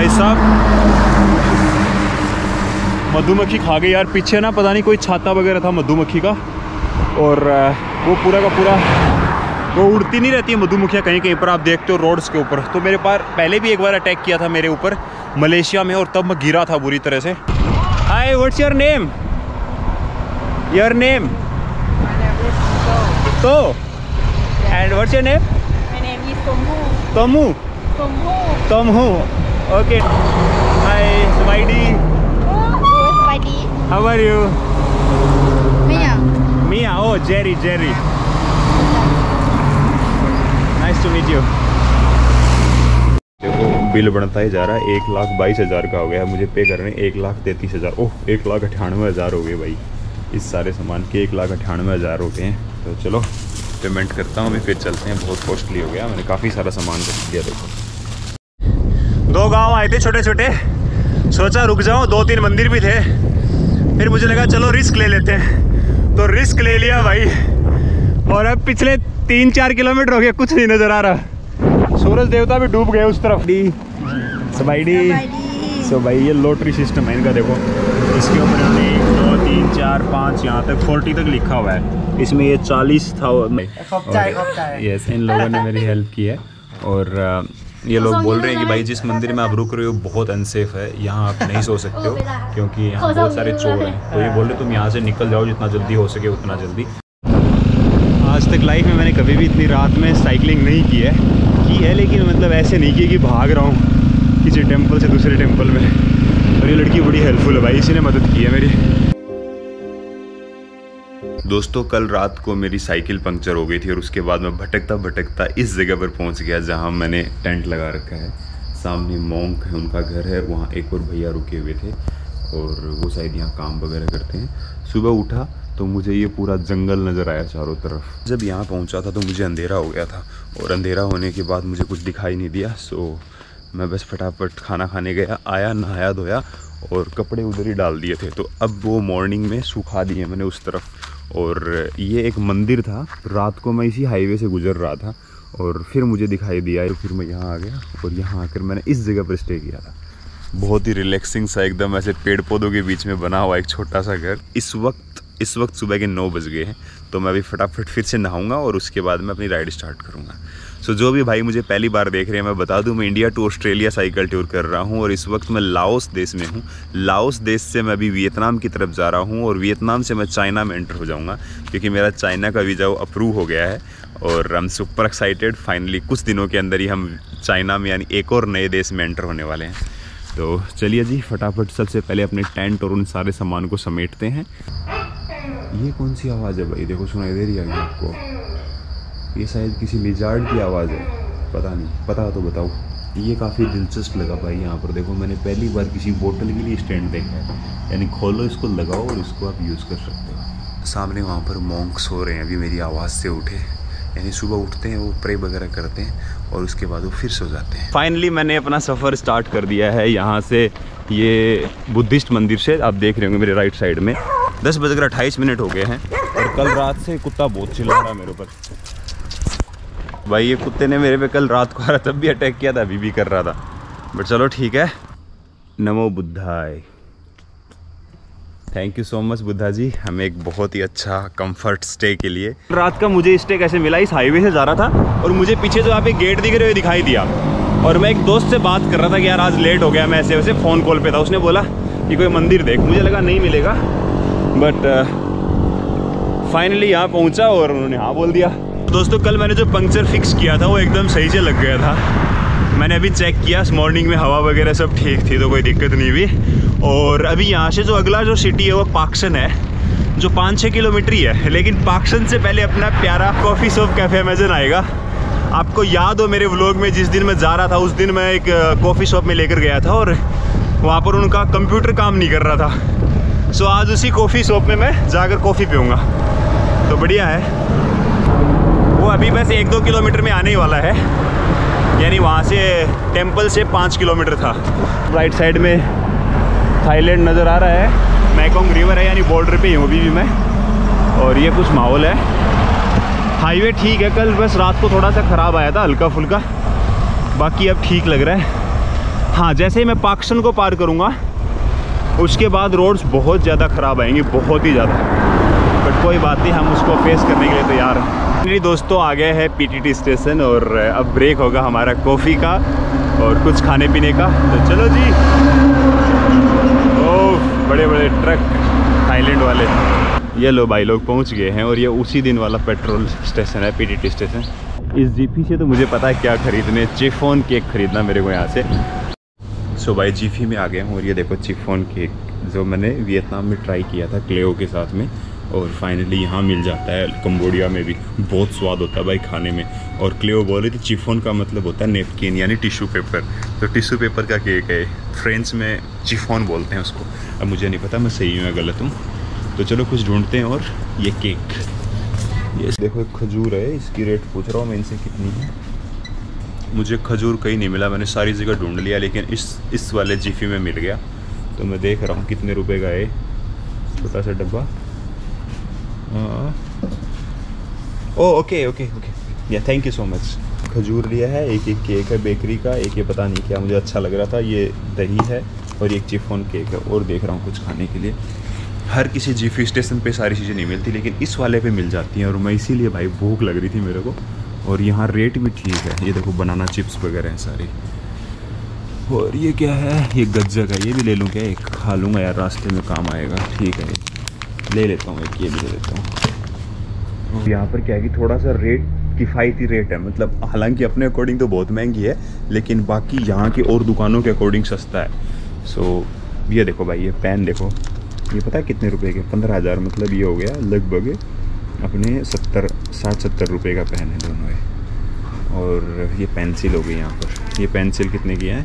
भाई साहब मधुमक्खी खा गई यार। पीछे ना पता नहीं कोई छाता वगैरह था मधुमक्खी का, और वो पूरा का पूरा वो उड़ती नहीं रहती है मधुमक्खियाँ कहीं कहीं पर, आप देखते हो रोड्स के ऊपर। तो मेरे पास पहले भी एक बार अटैक किया था मेरे ऊपर मलेशिया में, और तब मैं गिरा था बुरी तरह से। Hi, what's your name? Your name? तो and what's your name? My name is Tomhu. Tomu. Tomhu. Tomhu. Okay. Hi, Swaidi. Good, Spidey. How are you? Mia. Mia. Oh, Jerry. Nice to meet you. देखो bill बढ़ता ही जा रहा है। 1,22,000 का हो गया। मुझे पे करने 1,33,000। ओह, 1,98,000 हो गए भाई। इस सारे सामान के 1,98,000 हो गए हैं। तो चलो पेमेंट करता हूँ, अभी फिर चलते हैं। बहुत कॉस्टली हो गया, मैंने काफ़ी सारा सामान खरीद लिया। देखो 2 गांव आए थे छोटे छोटे, सोचा रुक जाओ, 2-3 मंदिर भी थे। फिर मुझे लगा चलो रिस्क ले लेते हैं, तो रिस्क ले लिया भाई। और अब पिछले 3-4 किलोमीटर हो गया, कुछ नहीं नज़र आ रहा। सूरज देवता भी डूब गए उस तरफ। सो भाई ये लॉटरी सिस्टम है इनका। देखो इसके ऊपर हमने 1, 2, 3, 4, 5 यहाँ तक 40 तक लिखा हुआ है। इसमें ये 40 था। यस, इन लोगों ने मेरी हेल्प की है। और ये लोग बोल रहे हैं कि भाई जिस मंदिर में आप रुक रहे हो बहुत अनसेफ है, यहाँ आप नहीं सो सकते हो क्योंकि यहाँ बहुत सारे चोर हैं। तो ये बोल रहे तुम यहाँ से निकल जाओ, जितना जल्दी हो सके उतना जल्दी। आज तक लाइफ में मैंने कभी भी इतनी रात में साइकिलिंग नहीं की है, लेकिन मतलब ऐसे नहीं की कि भाग रहा हूँ किसी टेम्पल से दूसरे टेम्पल में। और ये लड़की बड़ी हेल्पफुल है भाई, इसी ने मदद की है मेरी। दोस्तों कल रात को मेरी साइकिल पंक्चर हो गई थी, और उसके बाद मैं भटकता भटकता इस जगह पर पहुंच गया जहां मैंने टेंट लगा रखा है। सामने मॉन्क है, उनका घर है, वहां एक और भैया रुके हुए थे और वो शायद यहाँ काम वगैरह करते हैं। सुबह उठा तो मुझे ये पूरा जंगल नज़र आया चारों तरफ। जब यहाँ पहुँचा था तो मुझे अंधेरा हो गया था, और अंधेरा होने के बाद मुझे कुछ दिखाई नहीं दिया। सो मैं बस फटाफट खाना खाने गया, आया, नहाया धोया और कपड़े उधर ही डाल दिए थे। तो अब वो मॉर्निंग में सुखा दिए मैंने उस तरफ। और ये एक मंदिर था, रात को मैं इसी हाईवे से गुजर रहा था और फिर मुझे दिखाई दिया, तो फिर मैं यहाँ आ गया और यहाँ आकर मैंने इस जगह पर स्टे किया था। बहुत ही रिलैक्सिंग सा, एकदम ऐसे पेड़ पौधों के बीच में बना हुआ एक छोटा सा घर। इस वक्त सुबह के 9 बज गए हैं, तो मैं अभी फटाफट फिर से नहाऊंगा और उसके बाद मैं अपनी राइड स्टार्ट करूँगा। सो जो भी भाई मुझे पहली बार देख रहे हैं, मैं बता दूं मैं India to Australia cycle tour कर रहा हूं, और इस वक्त मैं लाओस देश में हूं। लाओस देश से मैं अभी वियतनाम की तरफ जा रहा हूं, और वियतनाम से मैं चाइना में एंटर हो जाऊंगा क्योंकि मेरा चाइना का वीज़ा अप्रूव हो गया है। और I am super excited, finally कुछ दिनों के अंदर ही हम चाइना में यानी एक और नए देश में एंटर होने वाले हैं। तो चलिए जी फटाफट सबसे पहले अपने टेंट और उन सारे सामान को समेटते हैं। ये कौन सी आवाज़ है भाई? देखो सुनाई दे रही है आपको? ये शायद किसी लिजार्ड की आवाज़ है, पता नहीं, पता तो बताओ। ये काफ़ी दिलचस्प लगा भाई। यहाँ पर देखो मैंने पहली बार किसी बोतल के लिए स्टैंड देखा है, यानी खोलो इसको, लगाओ और इसको आप यूज़ कर सकते हो। सामने वहाँ पर मॉन्क्स हो रहे हैं, अभी मेरी आवाज़ से उठे, यानी सुबह उठते हैं वो प्रे वगैरह करते हैं और उसके बाद वो फिर सो जाते हैं। फाइनली मैंने अपना सफ़र स्टार्ट कर दिया है यहाँ से, ये बुद्धिस्ट मंदिर से। आप देख रहे होंगे मेरे राइट साइड में 10:28 हो गए हैं, और कल रात से कुत्ता बहुत चिल्ला रहा है मेरे ऊपर भाई। ये कुत्ते ने मेरे पे कल रात को तब भी अटैक किया था, अभी भी कर रहा था, बट चलो ठीक है। नमो बुद्धाय, thank you so much Buddha ji, हमें एक बहुत ही अच्छा कंफर्ट स्टे के लिए। रात का मुझे स्टे कैसे मिला? इस हाईवे से जा रहा था और मुझे पीछे जो आप एक गेट दिख रहे हो दिखाई दिया, और मैं एक दोस्त से बात कर रहा था कि यार आज लेट हो गया, मैं ऐसे वैसे फ़ोन कॉल पे था। उसने बोला कि कोई मंदिर देख, मुझे लगा नहीं मिलेगा, बट फाइनली यहाँ पहुँचा और उन्होंने हाँ बोल दिया। दोस्तों कल मैंने जो पंक्चर फिक्स किया था वो एकदम सही से लग गया था। मैंने अभी चेक किया, मॉर्निंग में हवा वगैरह सब ठीक थी, तो कोई दिक्कत नहीं हुई। और अभी यहाँ से जो अगला जो सिटी है वो पाक्सन है, जो 5-6 किलोमीटर ही है। लेकिन पाक्सन से पहले अपना प्यारा कॉफ़ी शॉप कैफ़े अमेजन आएगा। आपको याद हो मेरे व्लॉग में जिस दिन मैं जा रहा था, उस दिन मैं एक कॉफ़ी शॉप में लेकर गया था और वहाँ पर उनका कंप्यूटर काम नहीं कर रहा था। सो आज उसी कॉफ़ी शॉप में मैं जाकर कॉफ़ी पीऊँगा, तो बढ़िया है। वो अभी बस 1-2 किलोमीटर में आने ही वाला है, यानी वहाँ से टेंपल से 5 किलोमीटर था। राइट साइड में थाईलैंड नज़र आ रहा है, मैकोंग रिवर है, यानी बॉर्डर पे हूँ अभी भी मैं। और ये कुछ माहौल है। हाईवे ठीक है, कल बस रात को थोड़ा सा ख़राब आया था हल्का फुल्का, बाकी अब ठीक लग रहा है। हाँ, जैसे ही मैं पाक्शन को पार करूँगा उसके बाद रोड्स बहुत ज़्यादा ख़राब आएंगी, बहुत ही ज़्यादा। बट कोई बात नहीं, हम उसको फेस करने के लिए तैयार हैं। मेरे दोस्तों आ गए हैं PTT स्टेशन और अब ब्रेक होगा हमारा कॉफ़ी का और कुछ खाने पीने का। तो चलो जी। ओह, बड़े बड़े ट्रक थाईलैंड वाले। ये लो भाई लोग पहुंच गए हैं और ये उसी दिन वाला पेट्रोल स्टेशन है, PTT स्टेशन। इस जीपी से तो मुझे पता है क्या ख़रीदने, चिफोन केक ख़रीदना मेरे को यहाँ से। सो भाई जीपी में आ गए हूँ और ये देखो चिफोन केक जो मैंने वियतनाम में ट्राई किया था क्लेओ के साथ में, और फाइनली यहाँ मिल जाता है कंबोडिया में भी। बहुत स्वाद होता है भाई खाने में। और क्लेओ बोल रही थी चिफोन का मतलब होता है नेपकिन यानी टिश्यू पेपर, तो टिश्यू पेपर का केक है। फ्रेंच में चिफोन बोलते हैं उसको। अब मुझे नहीं पता मैं सही हूँ या गलत हूँ, तो चलो कुछ ढूंढते हैं। और ये केक, ये देखो एक खजूर है, इसकी रेट पूछ रहा हूँ मैं इनसे कितनी है। मुझे खजूर कहीं नहीं मिला, मैंने सारी जगह ढूंढ लिया, लेकिन इस वाले जीपी में मिल गया। तो मैं देख रहा हूँ कितने रुपए का है छोटा सा डब्बा। ओके ओके ओके, या थैंक यू सो मच। खजूर लिया है, एक केक है बेकरी का, एक ये पता नहीं क्या मुझे अच्छा लग रहा था, ये दही है, और एक चिफोन केक है। और देख रहा हूँ कुछ खाने के लिए। हर किसी जीपी स्टेशन पे सारी चीज़ें नहीं मिलती, लेकिन इस वाले पे मिल जाती हैं, और मैं इसीलिए भाई भूख लग रही थी मेरे को। और यहाँ रेट भी ठीक है, ये देखो बनाना चिप्स वगैरह हैं सारे। और ये क्या है, ये गज्जक है, ये भी ले लूँ क्या? एक खा लूँगा यार, रास्ते में काम आएगा। ठीक है, ले लेता हूँ एक, ये भी ले लेता हूँ। यहाँ पर क्या है कि थोड़ा सा रेट किफ़ायती रेट है, मतलब हालांकि अपने अकॉर्डिंग तो बहुत महंगी है, लेकिन बाकी यहाँ की और दुकानों के अकॉर्डिंग सस्ता है। सो ये देखो भाई, ये पेन देखो, ये पता है कितने रुपए के? 15,000, मतलब ये हो गया लगभग अपने 60-70 रुपये का पेन है दोनों है। और ये पेंसिल हो गई यहाँ पर, ये पेंसिल कितने की है?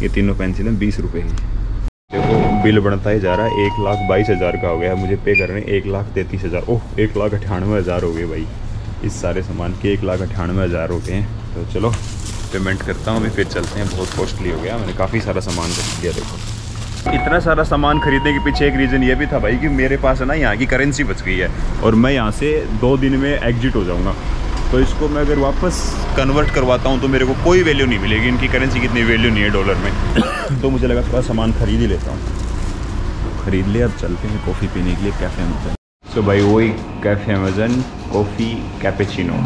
ये तीनों पेंसिल हैं 20 रुपये की। देखो बिल बढ़ता ही जा रहा है, 1,22,000 का हो गया है। मुझे पे करने 1,33,000, ओह 1,98,000 हो गए भाई। इस सारे सामान के 1,98,000 हो गए हैं। तो चलो पेमेंट करता हूँ, अभी फिर चलते हैं। बहुत कॉस्टली हो गया, मैंने काफ़ी सारा सामान खरीद लिया। देखो इतना सारा सामान खरीदने के पीछे एक रीज़न ये भी था भाई कि मेरे पास है ना यहाँ की करेंसी बच गई है, और मैं यहाँ से 2 दिन में एग्जिट हो जाऊँगा। तो इसको मैं अगर वापस कन्वर्ट करवाता हूँ तो मेरे को कोई वैल्यू नहीं मिलेगी, इनकी करेंसी की इतनी वैल्यू नहीं है डॉलर में। तो मुझे लगा थोड़ा सामान खरीद ही लेता हूँ। खरीद लिया, अब चलते हैं कॉफ़ी पीने के लिए कैफ़े अमेज़न। तो भाई वही cafe Amazon, coffee cappuccino,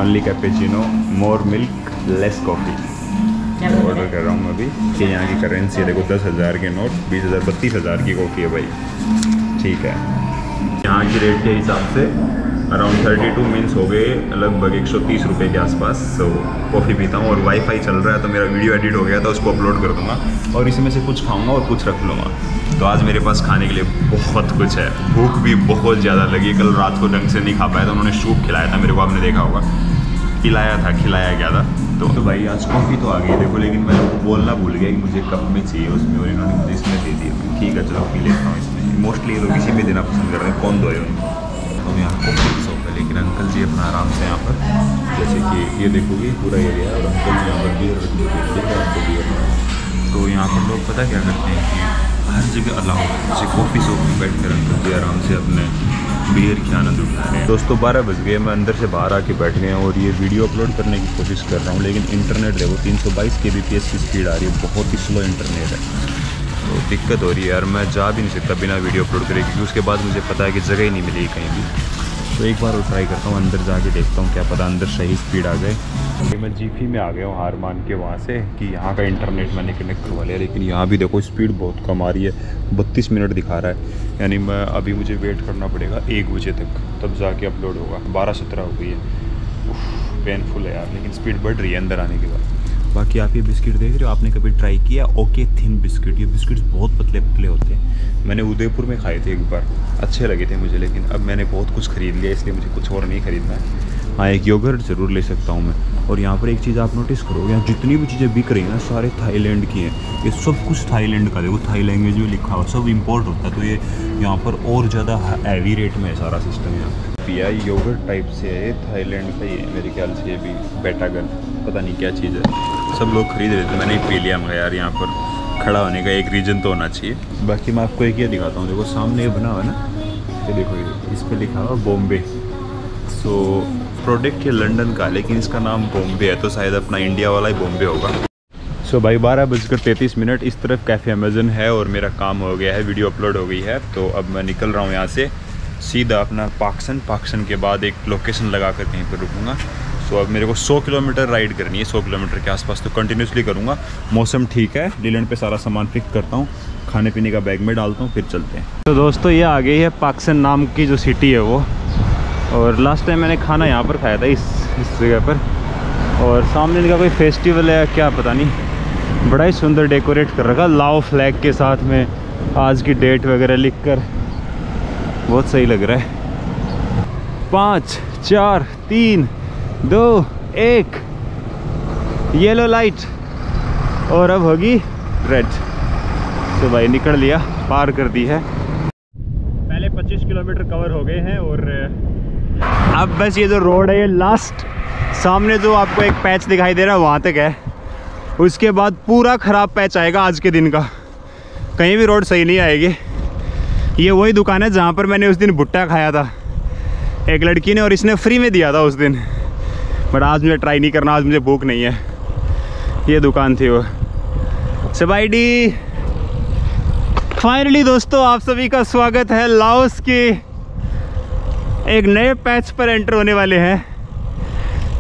only cappuccino, मोर मिल्क लेस कॉफ़ी ऑर्डर कर रहा हूँ मैं अभी। कि यहाँ की करेंसी है देखो, 10,000 के नोट, 20,000, 32,000 की कॉफ़ी है भाई। ठीक है, यहाँ की रेट के हिसाब से अराउंड 32 मीन्स हो गए लगभग 130 रुपये के आसपास। सो कॉफ़ी पीता हूँ और वाईफाई चल रहा है, तो मेरा वीडियो एडिट हो गया था, उसको अपलोड कर दूँगा और इसमें से कुछ खाऊँगा और कुछ रख लूँगा। तो आज मेरे पास खाने के लिए बहुत कुछ है, भूख भी बहुत ज़्यादा लगी। कल रात को ढंग से नहीं खा पाया था, उन्होंने सूप खिलाया था मेरे को, आपने देखा होगा, खिलाया गया था। तो भाई आज कॉफ़ी तो आ गई देखो, लेकिन मैं बोलना भूल गया कि मुझे कप में चाहिए उसमें, और इन्होंने मुझे इसमें दे दिया। ठीक है चलो पी लेता हूँ इसमें। मोस्टली लोग इसी पे देना पसंद कर रहे हैं, कौन दो है उनको। तो यहाँ कॉफ़ी की शॉप है, लेकिन अंकल जी अपना आराम से यहाँ पर, जैसे कि ये देखोगे पूरा एरिया, और अंकल जी यहाँ पर बियर रख देते आपको बियर। तो यहाँ पर लोग पता क्या करते हैं कि हर जगह अलाउ है, जैसे कॉफ़ी शॉप में बैठ कर अंकल जी आराम से अपने बियर की आनंद उठा रहे हैं। दोस्तों 12 बज गए, मैं अंदर से बाहर आके बैठ गया और ये वीडियो अपलोड करने की कोशिश कर रहा हूँ, लेकिन इंटरनेट देखो 322 kbps की स्पीड आ रही है, बहुत ही स्लो इंटरनेट है। तो दिक्कत हो रही है यार, मैं जा भी नहीं सकता बिना वीडियो अपलोड करे, क्योंकि उसके बाद मुझे पता है कि जगह ही नहीं मिलेगी कहीं भी। तो एक बार और ट्राई करता हूँ, अंदर जाके देखता हूँ, क्या पता अंदर सही स्पीड आ गए। मैं जीपी में आ गया हूँ हार मान के वहाँ से, कि यहाँ का इंटरनेट मैंने कनेक्ट करवा लिया, लेकिन यहाँ भी देखो स्पीड बहुत कम आ रही है, 32 मिनट दिखा रहा है। यानी मैं अभी मुझे वेट करना पड़ेगा 1 बजे तक, तब जाके अपलोड होगा। 12:17 हो गई है, पेनफुल है यार, लेकिन स्पीड बढ़ रही है अंदर आने के बाद। बाकी आप ये बिस्किट देख रहे हो, आपने कभी ट्राई किया? ओके थिन बिस्किट, ये बिस्किट्स बहुत पतले पतले होते हैं। मैंने उदयपुर में खाए थे एक बार, अच्छे लगे थे मुझे, लेकिन अब मैंने बहुत कुछ ख़रीद लिया, इसलिए मुझे कुछ और नहीं ख़रीदना है। हाँ एक योगर्ट ज़रूर ले सकता हूँ मैं। और यहाँ पर एक चीज़ आप नोटिस करोगे, यहाँ जितनी भी चीज़ें बिक रही हैं ना, सारे थाईलैंड की हैं। ये सब कुछ थाईलैंड का, देखो थाई लैंग्वेज में लिखा हुआ, सब इम्पोर्ट होता है। तो ये यहाँ पर और ज़्यादा हैवी रेट में है सारा सिस्टम। यहाँ पिया योगर्ट टाइप से है, थाईलैंड का ही है मेरे ख्याल से। ये भी बेटागन पता नहीं क्या चीज़ है, सब लोग खरीद रहे थे, मैंने ही पी लिया। मगर यार यहाँ पर खड़ा होने का एक रीज़न तो होना चाहिए। बाकी मैं आपको एक ये दिखाता हूँ, देखो सामने ये बना हुआ है ना, ये देखो ये इस पर लिखा हुआ बॉम्बे। सो प्रोडक्ट ये लंदन का, लेकिन इसका नाम बॉम्बे है, तो शायद अपना इंडिया वाला ही बॉम्बे होगा। सो भाई 12:33 इस तरफ कैफ़े अमेज़न है और मेरा काम हो गया है, वीडियो अपलोड हो गई है। तो अब मैं निकल रहा हूँ यहाँ से सीधा अपना पाक्सन के बाद एक लोकेशन लगा कर कहीं पर रुकूँगा। सो अब मेरे को 100 किलोमीटर राइड करनी है, 100 किलोमीटर के आसपास तो कंटिन्यूसली करूँगा। मौसम ठीक है, डीलैंड पे सारा सामान पिक करता हूँ, खाने पीने का बैग में डालता हूँ, फिर चलते हैं। तो दोस्तों ये आ गई है पाक्सन नाम की जो सिटी है वो, और लास्ट टाइम मैंने खाना यहाँ पर खाया था इस जगह पर। और सामने इनका कोई फेस्टिवल है क्या पता नहीं, बड़ा ही सुंदर डेकोरेट कर रखा, लाओ फ्लैग के साथ में आज की डेट वगैरह लिख कर, बहुत सही लग रहा है। 5 4 3 2 1 येलो लाइट और अब होगी रेड। तो भाई निकल लिया, पार कर दी है। पहले 25 किलोमीटर कवर हो गए हैं और अब बस ये जो रोड है ये लास्ट सामने जो आपको एक पैच दिखाई दे रहा है वहाँ तक है, उसके बाद पूरा ख़राब पैच आएगा आज के दिन का, कहीं भी रोड सही नहीं आएगी। ये वही दुकान है जहाँ पर मैंने उस दिन भुट्टा खाया था एक लड़की ने, और इसने फ्री में दिया था उस दिन, बट आज मुझे ट्राई नहीं करना, आज मुझे भूख नहीं है। ये दुकान थी वो। सबाइडी फाइनली दोस्तों आप सभी का स्वागत है, लाओस के एक नए पैच पर एंटर होने वाले हैं।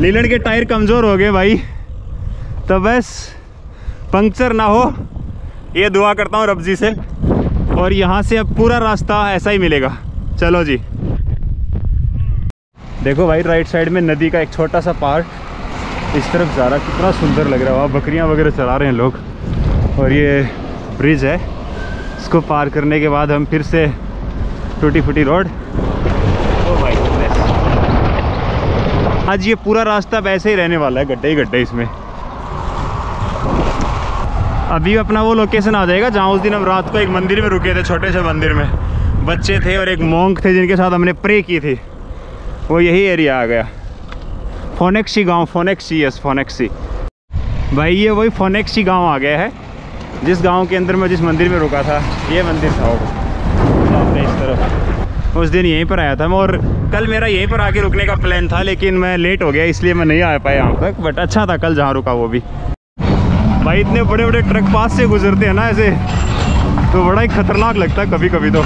लीलैंड के टायर कमज़ोर हो गए भाई, तो बस पंक्चर ना हो ये दुआ करता हूँ रब जी से। और यहाँ से अब पूरा रास्ता ऐसा ही मिलेगा। चलो जी, देखो भाई राइट साइड में नदी का एक छोटा सा पार्ट इस तरफ जा रहा, कितना सुंदर लग रहा है। वहाँ बकरियाँ वगैरह चला रहे हैं लोग, और ये ब्रिज है, इसको पार करने के बाद हम फिर से टूटी फूटी रोड। ओ भाई आज ये पूरा रास्ता वैसे ही रहने वाला है, गड्ढे ही गड्ढे इसमें। अभी अपना वो लोकेशन आ जाएगा जहाँ उस दिन हम रात को एक मंदिर में रुके थे, छोटे से मंदिर में बच्चे थे और एक मॉन्क थे जिनके साथ हमने प्रे की थी, वो यही एरिया आ गया। फोनेक्सी गांव, फोनेक्सी, यस फोनेक्सी भाई, ये वही फोनेक्सी गांव आ गया है जिस गांव के अंदर मैं जिस मंदिर में रुका था। ये मंदिर था वो सामने इस तरफ, उस दिन यहीं पर आया था मैं, और कल मेरा यहीं पर आके रुकने का प्लान था लेकिन मैं लेट हो गया इसलिए मैं नहीं आ पाया यहाँ तक, बट अच्छा था कल जहाँ रुका वो भी। भाई इतने बड़े बड़े ट्रक पास से गुजरते हैं ना ऐसे, तो बड़ा ही खतरनाक लगता है कभी कभी तो,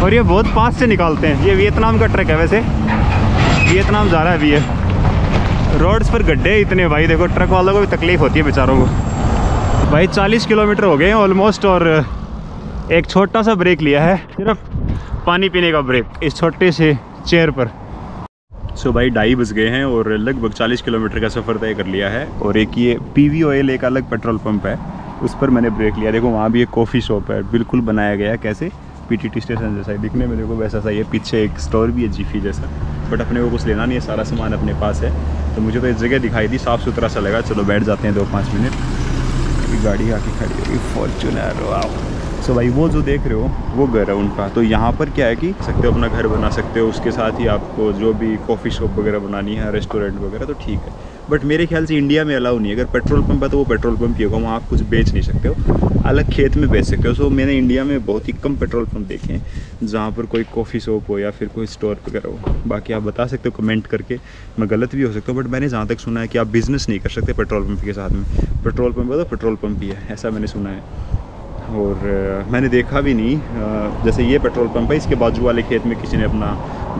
और ये बहुत पास से निकालते हैं। ये वियतनाम का ट्रक है वैसे, वियतनाम जा रहा है अभी ये। रोड्स पर गड्ढे इतने भाई, देखो ट्रक वालों को भी तकलीफ होती है बेचारों को। भाई 40 किलोमीटर हो गए हैं ऑलमोस्ट, और एक छोटा सा ब्रेक लिया है, सिर्फ पानी पीने का ब्रेक इस छोटे से चेयर पर। सो भाई 2:30 बज गए हैं और लगभग 40 किलोमीटर का सफ़र तय कर लिया है। और एक ये PV ऑयल एक अलग पेट्रोल पंप है, उस पर मैंने ब्रेक लिया। देखो वहाँ भी एक कॉफ़ी शॉप है, बिल्कुल बनाया गया है कैसे PTT स्टेशन जैसा ही दिखने में, देखो वैसा सा। ये पीछे एक स्टोर भी है जीफी जैसा, बट अपने को कुछ लेना नहीं है, सारा सामान अपने पास है। तो मुझे तो इस जगह दिखाई दी, साफ़ सुथरा सा लगा। चलो बैठ जाते हैं 2-5 मिनट। अभी गाड़ी आके खड़ी होगी फॉर्च्यूनर, वाह। सो भाई वो जो देख रहे हो वो घर है उनका। तो यहाँ पर क्या है कि सकते हो अपना घर बना सकते हो, उसके साथ ही आपको जो भी कॉफ़ी शॉप वगैरह बनानी है, रेस्टोरेंट वगैरह, तो ठीक है। बट मेरे ख्याल से इंडिया में अलाउ नहीं है। अगर पेट्रोल पंप है तो वो पेट्रोल पंप ही होगा, वहाँ आप कुछ बेच नहीं सकते हो, अलग खेत में बेच सकते हो। सो मैंने इंडिया में बहुत ही कम पेट्रोल पंप देखे हैं जहाँ पर कोई कॉफ़ी शॉप हो या फिर कोई स्टोर वगैरह हो। बाकी आप बता सकते हो कमेंट करके, मैं गलत भी हो सकता हूँ, बट मैंने जहाँ तक सुना है कि आप बिज़नेस नहीं कर सकते पेट्रोल पंप के साथ में। पेट्रोल पंप है तो पेट्रोल पंप ही है, ऐसा मैंने सुना है। और मैंने देखा भी नहीं, जैसे ये पेट्रोल पंप है, इसके बाजू वाले खेत में किसी ने अपना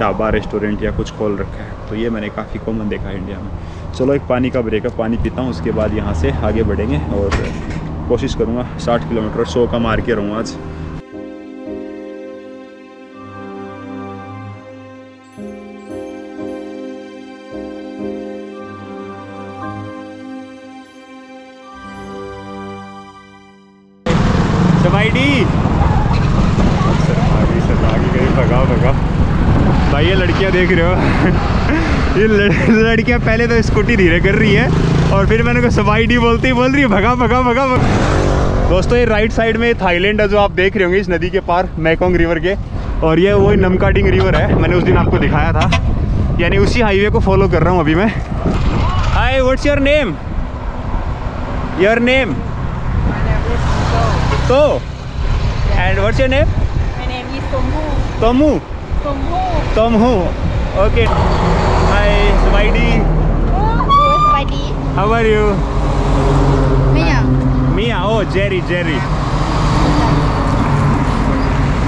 ढाबा रेस्टोरेंट या कुछ खोल रखा है। तो ये मैंने काफ़ी कॉमन देखा है इंडिया में। चलो एक पानी का ब्रेक है, पानी पीता हूँ, उसके बाद यहाँ से आगे बढ़ेंगे। और कोशिश करूँगा 60 किलोमीटर 100 का मार के रहूँ आज। भगा भाई, ये लड़कियां देख रहे हो ये लड़कियां पहले तो स्कूटी धीरे कर रही है और फिर मैंने को सबाइडी बोल रही है भगा भगा भगा भगा। दोस्तों ये राइट साइड में थाईलैंड है जो आप देख रहे होंगे इस नदी के पार, मैकोंग रिवर के, और ये वही नमकाडिंग रिवर है, मैंने उस दिन आपको दिखाया था। यानी उसी हाईवे को फॉलो कर रहा हूँ अभी मैं। Hi, what's your name? Your name? तो and what's your name? My name is Somhu. Tomu. Somhu. Tomu. Okay. Hi, Swaidi. Good, Spidey. How are you? Maya. Oh, Jerry.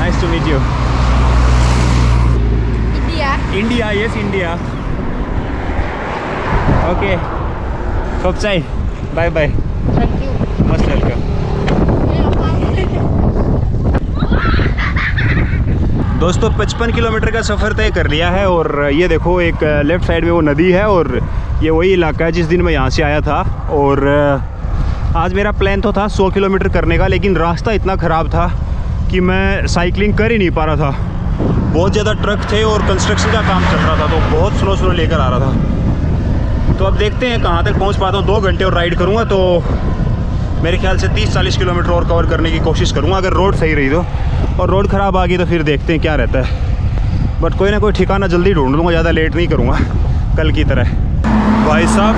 Nice to meet you. India, yes, India. Okay. Khop chai. Bye. Thank you. Most welcome. दोस्तों 55 kilometre का सफ़र तय कर लिया है और ये देखो एक लेफ़्ट साइड में वो नदी है और ये वही इलाका है जिस दिन मैं यहाँ से आया था। और आज मेरा प्लान तो था 100 किलोमीटर करने का, लेकिन रास्ता इतना ख़राब था कि मैं साइकिलिंग कर ही नहीं पा रहा था। बहुत ज़्यादा ट्रक थे और कंस्ट्रक्शन का काम चल रहा था, तो बहुत स्लो लेकर आ रहा था। तो अब देखते हैं कहाँ तक पहुँच पाता हूँ। 2 घंटे और राइड करूँगा तो मेरे ख्याल से 30-40 किलोमीटर और कवर करने की कोशिश करूँगा, अगर रोड सही रही तो। और रोड ख़राब आ गई तो फिर देखते हैं क्या रहता है। बट कोई ना कोई ठिकाना जल्दी ढूंढ लूँगा, ज़्यादा लेट नहीं करूँगा कल की तरह। भाई साहब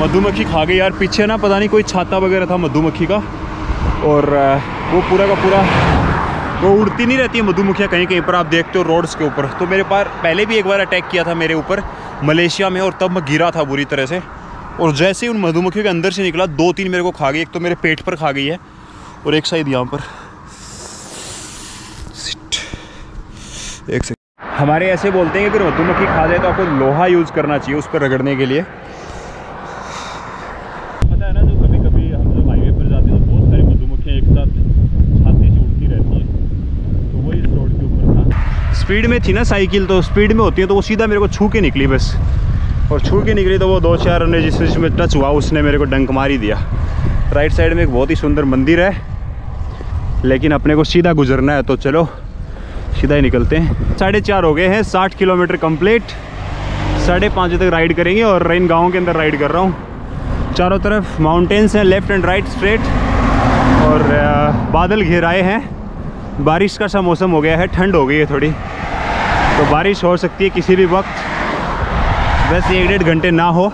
मधुमक्खी खा गई यार। पीछे ना पता नहीं कोई छाता वगैरह था मधुमक्खी का, और वो पूरा का पूरा वो उड़ती नहीं रहती है मधुमक्खियाँ कहीं कहीं पर, आप देखते हो रोड्स के ऊपर। तो मेरे पास पहले भी एक बार अटैक किया था मेरे ऊपर मलेशिया में, और तब मैं गिरा था बुरी तरह से। और जैसे ही उन मधुमक्खियों के अंदर से निकला 2-3 मेरे को खा गई। एक तो मेरे पेट पर खा गई है और एक साइड यहाँ पर। एक सेकंड, हमारे ऐसे बोलते हैं कि अगर मधुमक्खी खा जाए तो आपको लोहा यूज़ करना चाहिए उस पर रगड़ने के लिए। पता है ना, जो कभी कभी हम जब हाईवे पर जाते हैं तो बहुत सारी मधुमक्खियाँ एक साथ छाती से उड़ती रहती हैं, तो वही इस रोड के ऊपर था। स्पीड में थी ना साइकिल, तो स्पीड में होती है तो वो सीधा मेरे को छू के निकली बस, और छू के निकली तो वो 2-4 ने जिसमें टच हुआ उसने मेरे को डंक मार ही दिया। राइट साइड में एक बहुत ही सुंदर मंदिर है, लेकिन अपने को सीधा गुजरना है, तो चलो सीधा ही निकलते हैं। 4:30 हो गए हैं, 60 किलोमीटर कंप्लीट। 5:30 बजे तक राइड करेंगे और इन गाँव के अंदर राइड कर रहा हूँ। चारों तरफ माउंटेन्स हैं, लेफ्ट एंड राइट स्ट्रेट, और बादल घिर आए हैं। बारिश का सा मौसम हो गया है, ठंड हो गई है थोड़ी, तो बारिश हो सकती है किसी भी वक्त। बस 1-1.5 घंटे ना हो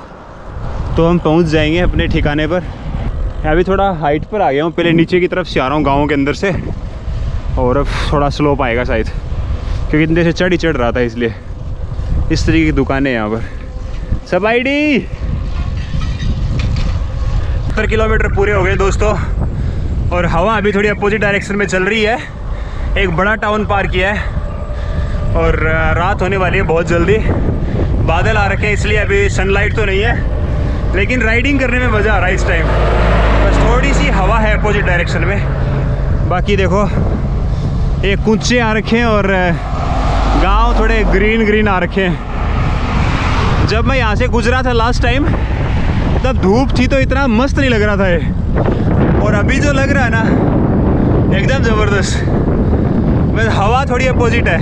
तो हम पहुंच जाएंगे अपने ठिकाने पर। अभी थोड़ा हाइट पर आ गया हूँ, पहले नीचे की तरफ से आ रहा हूँ गाँव के अंदर से, और अब थोड़ा स्लोप आएगा शायद, क्योंकि इतने से चढ़ रहा था इसलिए। इस तरीके की दुकानें यहाँ पर सब आईडी। 70 किलोमीटर पूरे हो गए दोस्तों, और हवा अभी थोड़ी अपोजिट डायरेक्शन में चल रही है। एक बड़ा टाउन पार किया है और रात होने वाली है बहुत जल्दी। बादल आ रखे हैं इसलिए अभी सनलाइट तो नहीं है, लेकिन राइडिंग करने में मज़ा आ रहा है इस टाइम। बस थोड़ी सी हवा है अपोजिट डायरेक्शन में। बाकी देखो ये कुंचे आ रखे हैं और गांव थोड़े ग्रीन आ रखे हैं। जब मैं यहाँ से गुजरा था लास्ट टाइम तब धूप थी तो इतना मस्त नहीं लग रहा था ये, और अभी जो लग रहा है ना एकदम ज़बरदस्त। बस हवा थोड़ी अपोजिट है।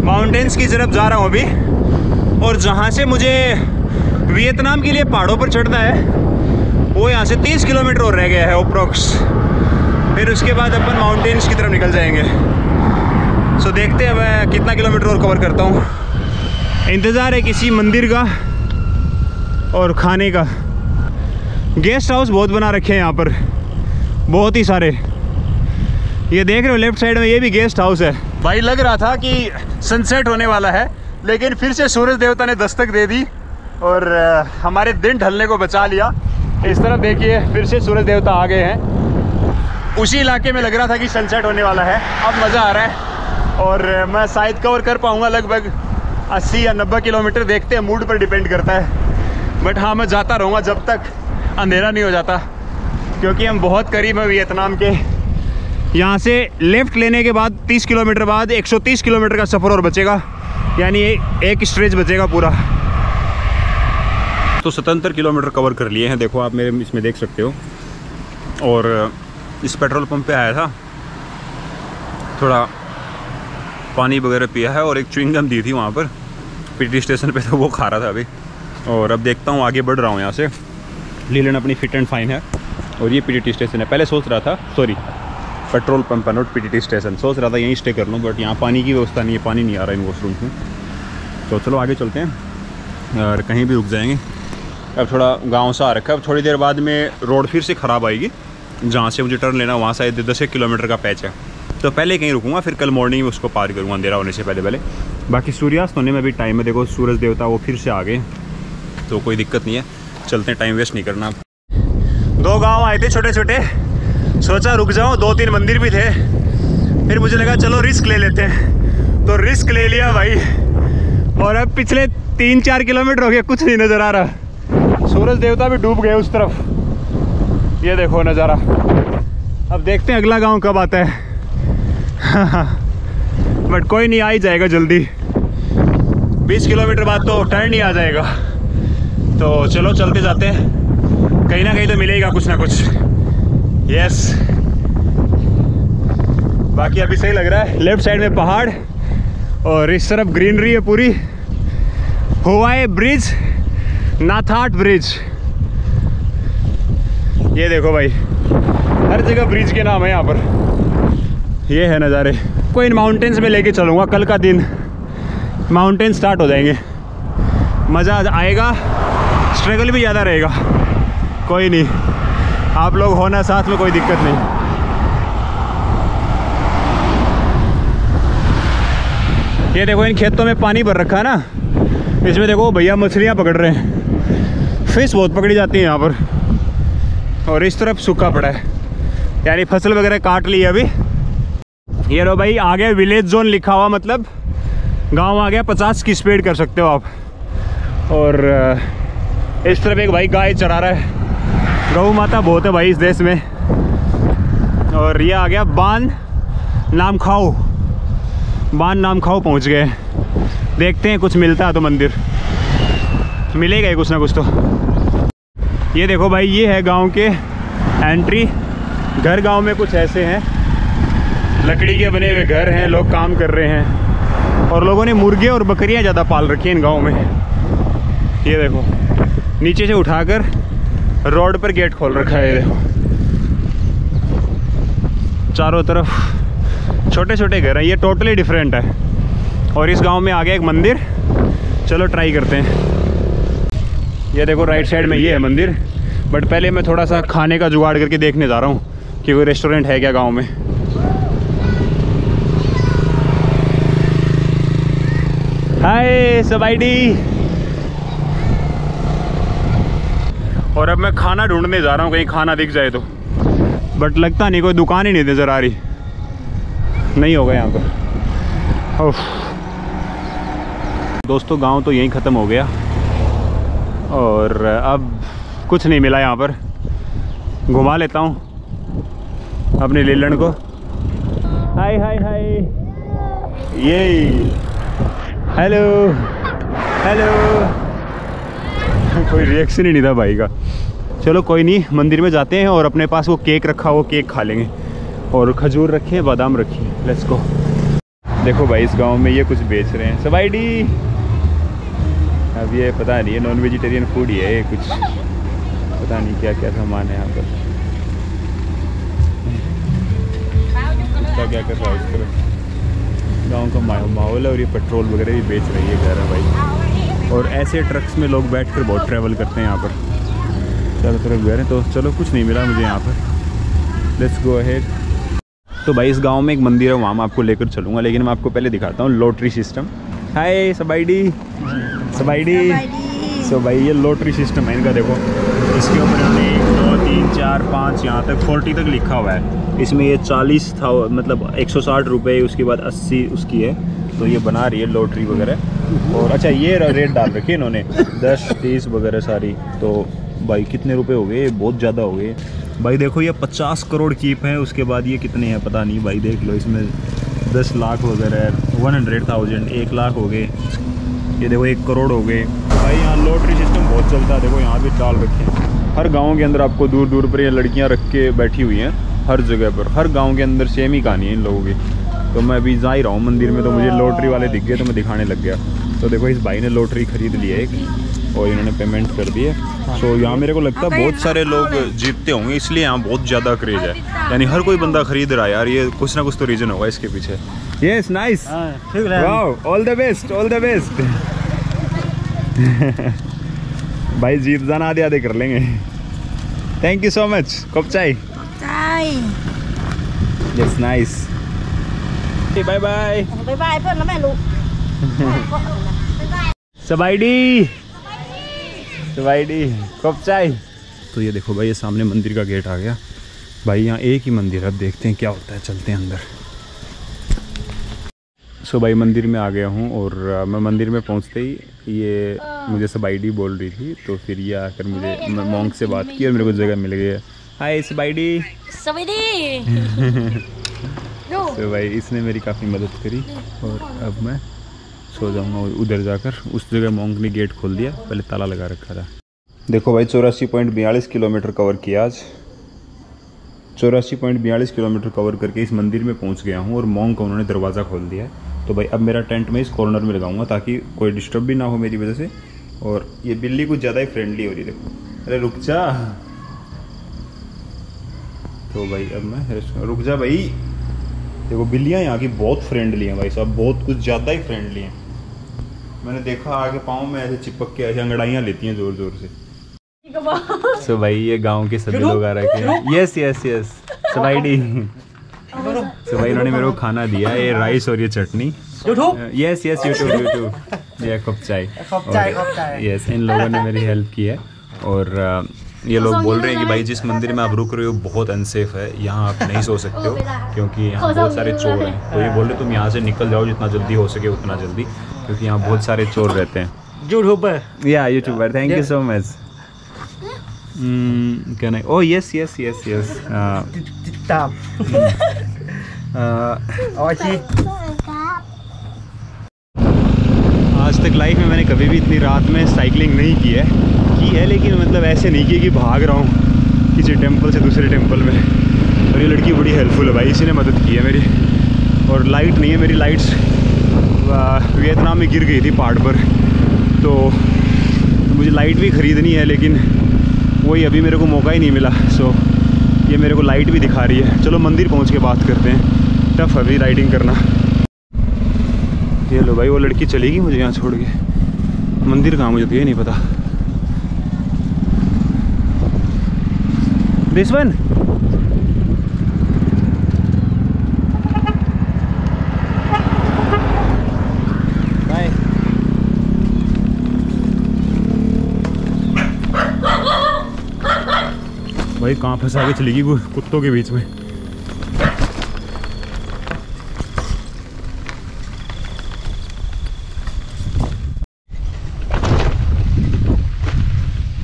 माउंटेन्स की तरफ जा रहा हूँ अभी, और जहाँ से मुझे वियतनाम के लिए पहाड़ों पर चढ़ना है वो यहाँ से 30 किलोमीटर और रह गया है अप्रोक्स। फिर उसके बाद अपन माउंटेन्स की तरफ निकल जाएंगे। सो देखते हैं मैं कितना किलोमीटर और कवर करता हूँ। इंतज़ार है किसी मंदिर का और खाने का। गेस्ट हाउस बहुत बना रखे हैं यहाँ पर, बहुत ही सारे। ये देख रहे हो लेफ्ट साइड में, ये भी गेस्ट हाउस है। भाई लग रहा था कि सनसेट होने वाला है, लेकिन फिर से सूरज देवता ने दस्तक दे दी और हमारे दिन ढलने को बचा लिया। इस तरफ देखिए फिर से सूरज देवता आ गए हैं। उसी इलाके में लग रहा था कि सनसेट होने वाला है। अब मज़ा आ रहा है, और मैं शायद कवर कर पाऊँगा लगभग 80 या 90 किलोमीटर। देखते हैं, मूड पर डिपेंड करता है। बट हाँ, मैं जाता रहूँगा जब तक अंधेरा नहीं हो जाता, क्योंकि हम बहुत करीब हैं वियतनाम के। यहाँ से लेफ़्ट लेने के बाद 30 किलोमीटर बाद 130 किलोमीटर का सफ़र और बचेगा, यानी एक स्ट्रेच बचेगा पूरा। तो 77 किलोमीटर कवर कर लिए हैं, देखो आप मेरे इसमें देख सकते हो। और इस पेट्रोल पंप पे आया था, थोड़ा पानी वगैरह पिया है, और एक च्युइंगम दी थी वहाँ पर पीटी स्टेशन पे, तो वो खा रहा था अभी। और अब देखता हूँ, आगे बढ़ रहा हूँ यहाँ से। लीलन अपनी फिट एंड फाइन है, और ये पीटीटी स्टेशन है। पहले सोच रहा था, सॉरी पेट्रोल पंप है नॉट पीटीटी स्टेशन, सोच रहा था यहीं स्टे कर लूँ, बट यहाँ पानी की व्यवस्था नहीं है, पानी नहीं आ रहा इन वॉशरूम्स में। तो चलो आगे चलते हैं और कहीं भी रुक जाएंगे। अब थोड़ा गांव सा आ रखा है। अब थोड़ी देर बाद में रोड फिर से ख़राब आएगी, जहाँ से मुझे टर्न लेना वहाँ शायद 10 किलोमीटर का पैच है, तो पहले कहीं रुकूंगा, फिर कल मॉर्निंग में उसको पार करूँगा अंधेरा होने से पहले। बाकी सूर्यास्त होने में भी टाइम है, देखो सूरज देवता वो फिर से आ गए, तो कोई दिक्कत नहीं है। चलते हैं, टाइम वेस्ट नहीं करना। 2 गांव आए थे छोटे छोटे, सोचा रुक जाओ, 2-3 मंदिर भी थे, फिर मुझे लगा चलो रिस्क ले लेते हैं, तो रिस्क ले लिया भाई। और अब पिछले 3-4 किलोमीटर हो गए, कुछ नहीं नज़र आ रहा। सूरज देवता भी डूब गए उस तरफ, ये देखो नज़ारा। अब देखते हैं अगला गांव कब आता है। बट कोई नहीं, आ ही जाएगा जल्दी, 20 किलोमीटर बाद तो टर्न ही आ जाएगा। तो चलो चलते जाते हैं, कहीं ना कहीं तो मिलेगा कुछ ना कुछ। यस, बाकी अभी सही लग रहा है। लेफ्ट साइड में पहाड़ और इस तरफ ग्रीनरी है पूरी। हुआई ब्रिज, नाथाट ब्रिज, ये देखो भाई, हर जगह ब्रिज के नाम है यहाँ पर। ये है नज़ारे। कोई इन माउंटेन्स में लेके चलूँगा, कल का दिन माउंटेन स्टार्ट हो जाएंगे, मज़ा आएगा, स्ट्रगल भी ज़्यादा रहेगा। कोई नहीं, आप लोग होना साथ में, कोई दिक्कत नहीं। ये देखो इन खेतों में पानी भर रखा है ना, इसमें देखो भैया मछलियाँ पकड़ रहे हैं। फिश बहुत पकड़ी जाती है यहाँ पर। और इस तरफ सूखा पड़ा है, यानी फसल वगैरह काट ली है अभी। ये लो भाई, आगे विलेज जोन लिखा हुआ, मतलब गांव आ गया। 50 की स्पीड कर सकते हो आप। और इस तरफ एक भाई गाय चरा रहा है। गौ माता बहुत है भाई इस देश में। और ये आ गया बान नामखाओ, बान नामखाओ पहुंच गए। देखते हैं कुछ मिलता है तो मंदिर मिलेगा ही कुछ ना कुछ तो। ये देखो भाई, ये है गांव के एंट्री। घर गांव में कुछ ऐसे हैं, लकड़ी के बने हुए घर हैं, लोग काम कर रहे हैं। और लोगों ने मुर्गे और बकरियां ज़्यादा पाल रखी हैं इन गांव में। ये देखो, नीचे से उठाकर रोड पर गेट खोल रखा है। ये देखो, चारों तरफ छोटे छोटे घर हैं। ये टोटली डिफरेंट है। और इस गांव में आ गया एक मंदिर, चलो ट्राई करते हैं। ये देखो राइट साइड में ये है मंदिर। बट पहले मैं थोड़ा सा खाने का जुगाड़ करके देखने जा रहा हूँ कि कोई रेस्टोरेंट है क्या गांव में। हाय सबाइडी। और अब मैं खाना ढूंढने जा रहा हूँ, कहीं खाना दिख जाए तो। बट लगता नहीं, कोई दुकान ही नहीं नज़र आ रही। नहीं होगा यहाँ पर। ओह दोस्तों, गांव तो यहीं ख़त्म हो गया और अब कुछ नहीं मिला यहाँ पर। घुमा लेता हूँ अपने लीलन को। हाय हाय हाय, ये हेलो हेलो। कोई रिएक्शन ही नहीं था भाई का। चलो कोई नहीं, मंदिर में जाते हैं और अपने पास वो केक रखा, वो केक खा लेंगे। और खजूर रखे हैं, बादाम रखी है। Let's go. देखो भाई, इस गांव में ये कुछ बेच रहे हैं। सबाइडी। अब ये पता नहीं है, नॉन वेजिटेरियन फूड ही है ये, कुछ पता नहीं क्या क्या सामान है यहाँ पर। क्या कर रहा है इस तरह। गाँव का माहौल है। और ये पेट्रोल वगैरह भी बेच रही है घर है भाई। और ऐसे ट्रक्स में लोग बैठकर बहुत ट्रैवल करते हैं यहाँ पर। चारों तरफ घर हैं। तो चलो, कुछ नहीं मिला मुझे यहाँ पर। Let's go ahead. तो भाई, इस गांव में एक मंदिर है, वहाँ मैं आपको लेकर चलूँगा, लेकिन मैं आपको पहले दिखाता हूँ लॉटरी सिस्टम। हाय सबाइडी। सबाइडी। सो भाई, ये लॉटरी सिस्टम है इनका। देखो, इसके ऊपर हमने 1 2 3 4 5 यहाँ तक 40 तक लिखा हुआ है। इसमें ये 40 था, मतलब 160 रुपये, उसके बाद 80 उसकी है। तो ये बना रही है लॉटरी वगैरह। और अच्छा, ये रेट डाल रखी है इन्होंने 10 30 वगैरह सारी। तो भाई कितने रुपए हो गए, बहुत ज़्यादा हो गए भाई। देखो, ये 50 करोड़ कीप है। उसके बाद ये कितने हैं पता नहीं भाई, देख लो। इसमें 10 लाख वगैरह, 100,000, 1 लाख हो गए। ये देखो 1 करोड़ हो गए भाई। यहाँ लॉटरी सिस्टम बहुत चलता है। देखो यहाँ भी डाल रखे हैं। हर गांव के अंदर आपको दूर दूर पर ये लड़कियाँ रख के बैठी हुई हैं, हर जगह पर। हर गांव के अंदर सेम ही कहानी है इन लोगों की। तो मैं अभी जा ही रहा हूँ मंदिर में, तो मुझे लॉटरी वाले दिख गए तो मैं दिखाने लग गया। तो देखो, इस भाई ने लॉटरी खरीद ली है एक और इन्होंने पेमेंट कर दी है। सो यहाँ मेरे को लगता है बहुत सारे लोग जीतते होंगे, इसलिए यहाँ बहुत ज़्यादा क्रेज है। यानी हर कोई बंदा खरीद रहा है यार। ये कुछ ना कुछ तो रीज़न होगा इसके पीछे। Yes, nice, wow, all the best, all the best. भाई जीत जाना आधे आधे कर लेंगे। Thank you so much. कब चाय? Yes, nice. Bye bye. Bye byeเพื่อนแล้วแม่ลูก सबाइडी। सवाईडी कब चाय। तो ये देखो भाई, ये सामने मंदिर का गेट आ गया भाई। यहाँ एक ही मंदिर है, अब देखते हैं क्या होता है, चलते हैं अंदर। सो भाई मंदिर में आ गया हूँ और मैं मंदिर में पहुँचते ही ये मुझे सबाइडी बोल रही थी, तो फिर ये आकर मुझे मॉन्क से बात की और मेरे को जगह मिल गई है। हाय सबाइडी। तो भाई इसने मेरी काफ़ी मदद करी और अब मैं सो जाऊँगा उधर जाकर। उस जगह मॉन्क ने गेट खोल दिया, पहले ताला लगा रखा था। देखो भाई 84.42 किलोमीटर कवर किया आज। 84.42 किलोमीटर कवर करके इस मंदिर में पहुंच गया हूं और मॉन्क का उन्होंने दरवाज़ा खोल दिया है। तो भाई अब मेरा टेंट मैं इस कॉर्नर में लगाऊंगा ताकि कोई डिस्टर्ब भी ना हो मेरी वजह से। और ये बिल्ली कुछ ज़्यादा ही फ्रेंडली हो रही है, देखो। अरे रुक जा। तो भाई अब मैं रुक जा भाई। देखो बिल्लियाँ यहाँ की बहुत फ्रेंडली हैं भाई साहब, बहुत कुछ ज़्यादा ही फ्रेंडली हैं। मैंने देखा आगे पाँव में ऐसे चिपक के ऐसे अंगड़ाइयाँ लेती हैं ज़ोर ज़ोर से। सो भाई ये गांव के सभी लोग आ रखे हैं। यस यस यस सबाइडी। सो भाई इन्होंने मेरे को खाना दिया, ये राइस और ये चटनी। यस यस यूट्यूब ये कप चाय। यस इन लोगों ने मेरी हेल्प की है। और ये लोग बोल रहे हैं कि भाई जिस मंदिर में आप रुक रहे हो बहुत अनसेफ है, यहाँ आप नहीं सो सकते हो क्योंकि यहाँ बहुत सारे चोर हैं। तो ये बोल रहे तुम यहाँ से निकल जाओ जितना जल्दी हो सके उतना जल्दी, क्योंकि यहाँ बहुत सारे चोर रहते हैं। यूट्यूबर या YouTuber, thank you so much. Can I? Oh yes, yes, yes, yes. आज तक लाइफ में मैंने कभी भी इतनी रात में साइकिलिंग नहीं की है, लेकिन मतलब ऐसे नहीं की कि भाग रहा हूँ किसी टेंपल से दूसरे टेंपल में। और ये लड़की बड़ी हेल्पफुल है भाई, इसी ने मदद की है मेरी। और लाइट नहीं है, मेरी लाइट्स वियतनाम में गिर गई थी पहाड़ पर, तो मुझे लाइट भी ख़रीदनी है, लेकिन वही अभी मेरे को मौका ही नहीं मिला। सो ये मेरे को लाइट भी दिखा रही है। चलो मंदिर पहुंच के बात करते हैं, टफ अभी राइडिंग करना। ये लो भाई वो लड़की चलेगी मुझे यहाँ छोड़ के। मंदिर कहाँ मुझे तो ये नहीं पता। This one. भाई कहाँ फंसा के चलेगी वो कुत्तों के बीच में।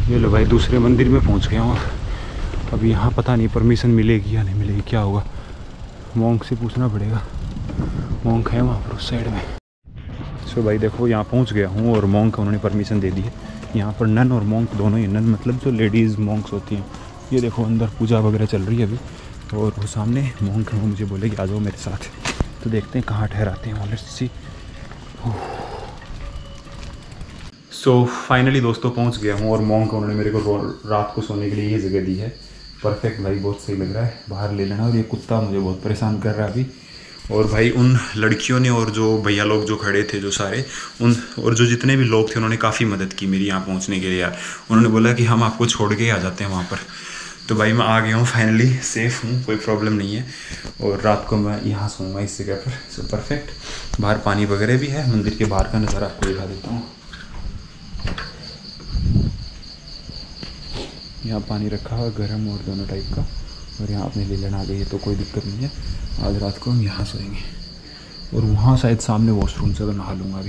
ये लो भाई दूसरे मंदिर में पहुंच गया हूँ। अब यहाँ पता नहीं परमिशन मिलेगी या नहीं मिलेगी, क्या होगा मॉन्क से पूछना पड़ेगा। मॉन्क है वहाँ पर उस साइड में। सो भाई देखो यहाँ पहुँच गया हूँ और मॉन्क का उन्होंने परमिशन दे दी है। यहाँ पर नन और मॉन्क दोनों ही, नन मतलब जो लेडीज़ मॉन्क्स होती हैं। ये देखो अंदर पूजा वगैरह चल रही है अभी, और वो सामने मॉन्क है, वो मुझे बोले कि आ जाओ मेरे साथ। तो देखते हैं कहाँ ठहराते हैं। Let's see. सो फाइनली दोस्तों पहुँच गया हूँ और मॉन्क उन्होंने मेरे को रात को सोने के लिए ये जगह दी है। परफेक्ट भाई, बहुत सही लग रहा है। बाहर ले लेना। और ये कुत्ता मुझे बहुत परेशान कर रहा है अभी। और भाई उन लड़कियों ने और जो भैया लोग जो खड़े थे जो सारे उन, और जो जितने भी लोग थे उन्होंने काफ़ी मदद की मेरी यहाँ पहुँचने के लिए यार। उन्होंने बोला कि हम आपको छोड़ के आ जाते हैं वहाँ पर। तो भाई मैं आ गया हूँ फाइनली, सेफ़ हूँ, कोई प्रॉब्लम नहीं है। और रात को मैं यहाँ सोऊंगा इस जगह पर। So perfect. बाहर पानी वगैरह भी है। मंदिर के बाहर का नज़ारा आपको दिखा देता हूँ। यहाँ पानी रखा हुआ गर्म और दोनों टाइप का। और यहाँ अपने ले लेना आ गई है तो कोई दिक्कत नहीं है। आज रात को हम यहाँ सोएंगे। और वहाँ शायद सामने वॉशरूम से तो नहा लूँगा अभी।